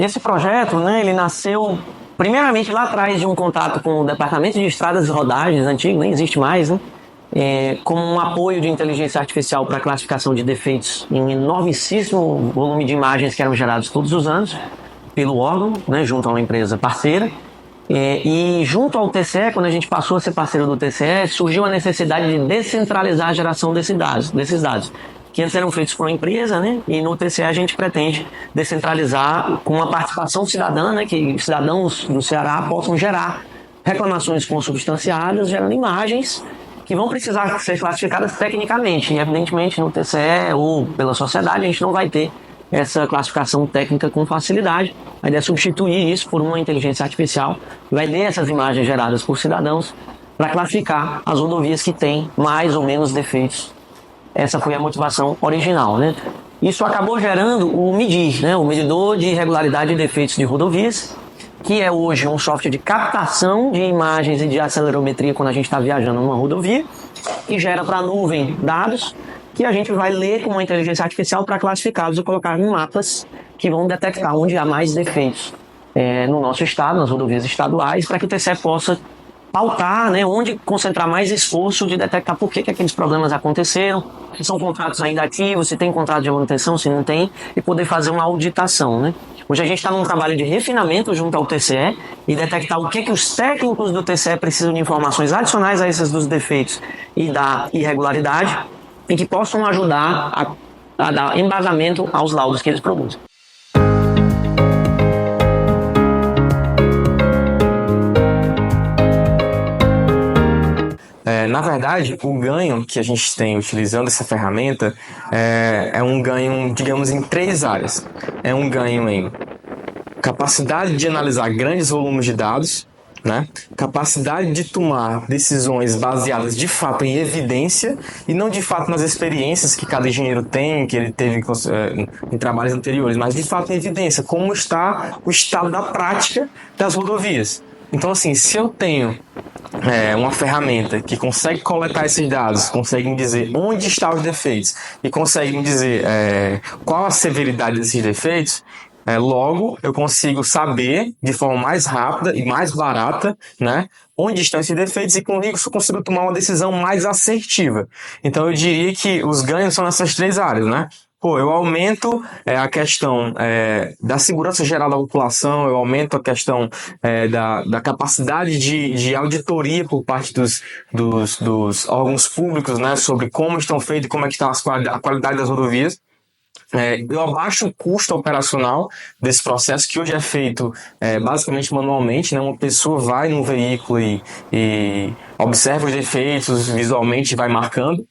Esse projeto, né, ele nasceu primeiramente lá atrás de um contato com o Departamento de Estradas e Rodagens, antigo, nem existe mais, né? Como um apoio de inteligência artificial para a classificação de defeitos em enormíssimo volume de imagens que eram gerados todos os anos pelo órgão, né, junto a uma empresa parceira. E junto ao TCE, quando a gente passou a ser parceiro do TCE, surgiu a necessidade de descentralizar a geração desses dados, que antes eram feitos por uma empresa, né? E no TCE a gente pretende descentralizar com uma participação cidadã, né? Que cidadãos do Ceará possam gerar reclamações consubstanciadas, gerando imagens que vão precisar ser classificadas tecnicamente. E evidentemente no TCE ou pela sociedade a gente não vai ter essa classificação técnica com facilidade. A ideia é substituir isso por uma inteligência artificial que vai ler essas imagens geradas por cidadãos para classificar as rodovias que têm mais ou menos defeitos. Essa foi a motivação original, né? Isso acabou gerando o MEDIR, né? O Medidor de Irregularidade e Defeitos de Rodovias, que é hoje um software de captação de imagens e de acelerometria quando a gente está viajando numa rodovia, que gera para a nuvem dados que a gente vai ler com uma inteligência artificial para classificá-los e colocar em mapas que vão detectar onde há mais defeitos no nosso estado, nas rodovias estaduais, para que o TCE possa pautar, né, onde concentrar mais esforço de detectar por que aqueles problemas aconteceram, se são contratos ainda ativos, se tem contrato de manutenção, se não tem, e poder fazer uma auditação, né? Hoje a gente está num trabalho de refinamento junto ao TCE e detectar o que os técnicos do TCE precisam de informações adicionais a essas dos defeitos e da irregularidade e que possam ajudar a dar embasamento aos laudos que eles produzem. Na verdade, o ganho que a gente tem utilizando essa ferramenta é um ganho, digamos, em 3 áreas. É um ganho em capacidade de analisar grandes volumes de dados, né? Capacidade de tomar decisões baseadas de fato em evidência e não de fato nas experiências que cada engenheiro tem, que ele teve em trabalhos anteriores, mas de fato em evidência, como está o estado da prática das rodovias. Então, assim, se eu tenho uma ferramenta que consegue coletar esses dados, consegue me dizer onde estão os defeitos e consegue me dizer qual a severidade desses defeitos, logo eu consigo saber de forma mais rápida e mais barata, né, onde estão esses defeitos e com isso eu consigo tomar uma decisão mais assertiva. Então eu diria que os ganhos são nessas 3 áreas, né? Eu aumento a questão da segurança geral da população, eu aumento a questão da capacidade de auditoria por parte dos órgãos públicos, né, sobre como estão feitos e como é que está a qualidade das rodovias. Eu abaixo o custo operacional desse processo, que hoje é feito basicamente manualmente, né? Uma pessoa vai num veículo e observa os defeitos visualmente e vai marcando.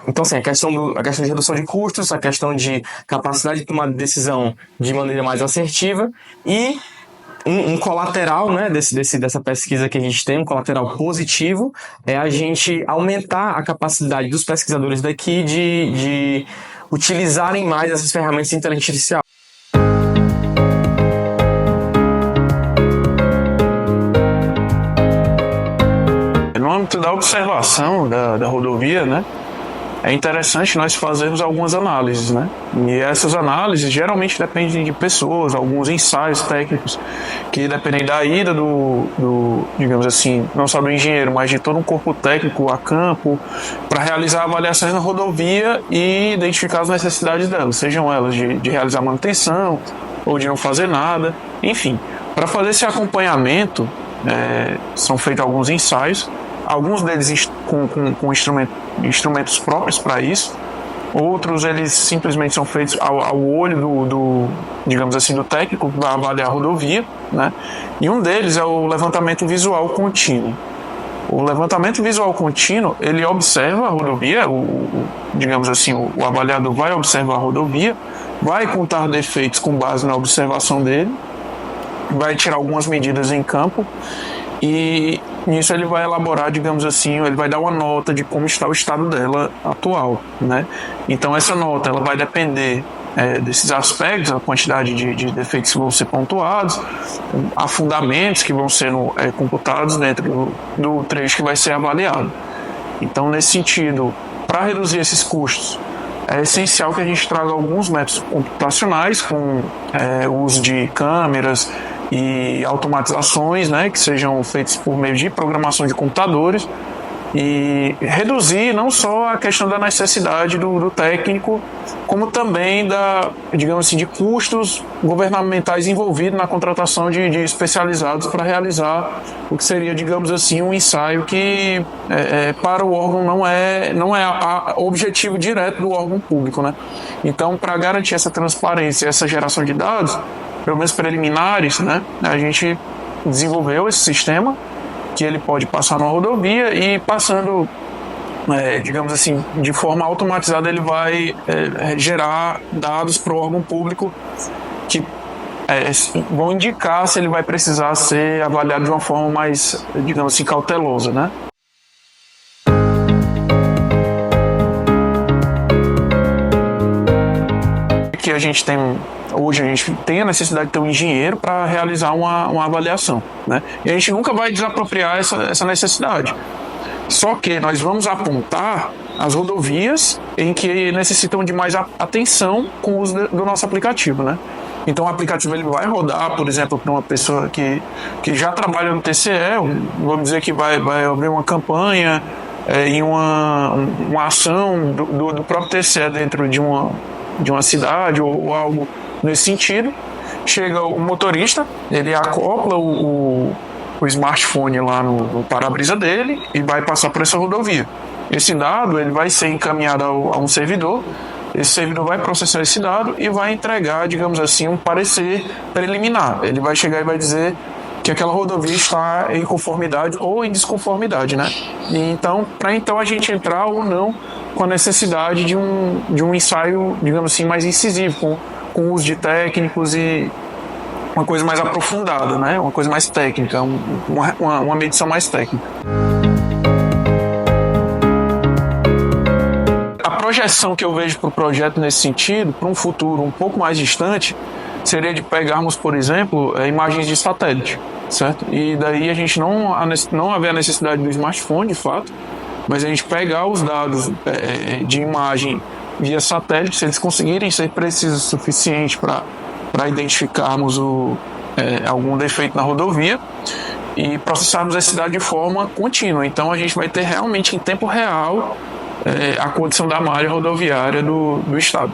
Então, assim, a questão de redução de custos, a questão de capacidade de tomar decisão de maneira mais assertiva e um colateral, né, dessa pesquisa que a gente tem, um colateral positivo, é a gente aumentar a capacidade dos pesquisadores daqui de utilizarem mais essas ferramentas de inteligência artificial. No âmbito da observação da rodovia, né, é interessante nós fazermos algumas análises, né? E essas análises geralmente dependem de pessoas, alguns ensaios técnicos que dependem da ida digamos assim, não só do engenheiro, mas de todo um corpo técnico a campo para realizar avaliações na rodovia e identificar as necessidades delas, sejam elas de realizar manutenção ou de não fazer nada, enfim. Para fazer esse acompanhamento, são feitos alguns ensaios, alguns deles com instrumentos próprios para isso, outros eles simplesmente são feitos ao olho digamos assim, do técnico que vai avaliar a rodovia, né? E um deles é o levantamento visual contínuo. O levantamento visual contínuo, ele observa a rodovia, digamos assim, o avaliador vai observar a rodovia, vai contar defeitos com base na observação dele, vai tirar algumas medidas em campo e nisso ele vai elaborar, digamos assim, ele vai dar uma nota de como está o estado dela atual, né? Então essa nota ela vai depender desses aspectos, a quantidade de defeitos que vão ser pontuados, afundamentos que vão ser computados dentro do trecho que vai ser avaliado. Então, nesse sentido, para reduzir esses custos, é essencial que a gente traga alguns métodos computacionais com o uso de câmeras e automatizações, né, que sejam feitos por meio de programação de computadores, e reduzir não só a questão da necessidade do técnico, como também digamos assim, de custos governamentais envolvidos na contratação de especializados para realizar o que seria, digamos assim, um ensaio que para o órgão não é o objetivo direto do órgão público, né? Então, para garantir essa transparência, essa geração de dados, pelo menos preliminares, né, a gente desenvolveu esse sistema que ele pode passar numa rodovia e passando, digamos assim, de forma automatizada, ele vai gerar dados para o órgão público que vão indicar se ele vai precisar ser avaliado de uma forma mais, digamos assim, cautelosa, né? Que hoje a gente tem a necessidade de ter um engenheiro para realizar uma avaliação, né? E a gente nunca vai desapropriar essa necessidade. Só que nós vamos apontar as rodovias em que necessitam de mais atenção com o uso do nosso aplicativo, né? Então o aplicativo ele vai rodar, por exemplo, para uma pessoa que já trabalha no TCE, vamos dizer que vai abrir uma campanha em uma ação do próprio TCE dentro de uma cidade ou algo nesse sentido. Chega o motorista, ele acopla o smartphone lá no para-brisa dele e vai passar por essa rodovia. Esse dado ele vai ser encaminhado a um servidor, esse servidor vai processar esse dado e vai entregar, digamos assim, um parecer preliminar. Ele vai chegar e vai dizer que aquela rodovia está em conformidade ou em desconformidade, né? E então, para a gente entrar ou não com a necessidade de um ensaio, digamos assim, mais incisivo, com o uso de técnicos e uma coisa mais aprofundada, né? Uma coisa mais técnica, uma medição mais técnica. A projeção que eu vejo para o projeto nesse sentido, para um futuro um pouco mais distante, seria de pegarmos, por exemplo, imagens de satélite, certo? E daí a gente não haver a necessidade do smartphone, de fato, mas a gente pegar os dados de imagem via satélite, se eles conseguirem ser precisos o suficiente para identificarmos algum defeito na rodovia e processarmos esse dado de forma contínua. Então a gente vai ter realmente em tempo real a condição da malha rodoviária do estado.